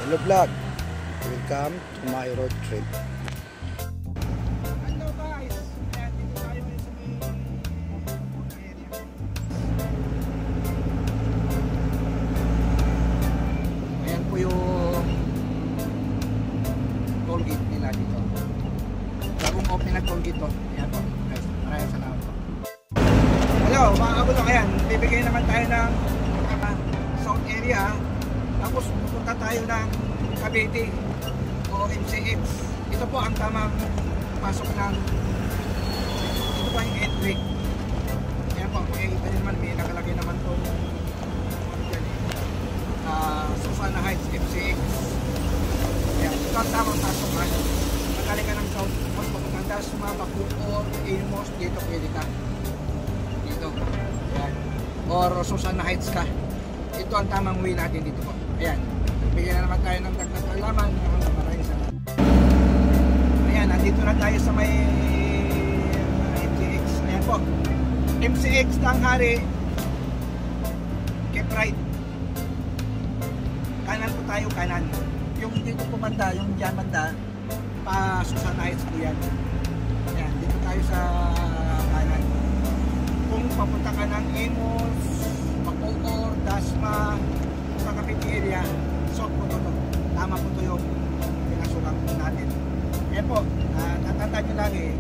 Hello vlog, welcome to my road trip. Hello guys, ayan, dito tayo ngayon sa may area. Ayan po yung toll gate nila dito. Bagong open na toll gate to. Ayan po guys, maraming salamat po. Hello mga kabulok, ayan, bibigay naman tayo ng south area. Tapos pupunta tayo ng Cavite o MCX. Ito po ang tamang pasok ng ito po yung entry. Ayan po, makikita nyo naman, may nakalagay naman po Susana Heights MCX. Ayan, ito ang tamang pasok ha. Magaling ka ng south, mas papuntang Dasma, Bacoor, Amos, dito pwede ka dito. Ayan. Or Susana Heights ka. Ito ang tamang way natin dito po. Ayan, bigyan na naman tayo ng dagdag alaman. Maraming salamat. Ayan, nandito na tayo sa may MCX. Ayan po, MCX Tanghari, keep right. Kanan po tayo, kanan. Yung dito po banda, yung dyan banda, pa Susana Heights po yan. Ayan, dito tayo sa kanan. Kung papunta ka ng Amos, Bacoor, Dasma, sa Cavite area, so po ito. Tama po ito yung pinasulang natin. Ayan po, tatandaan nyo lagi,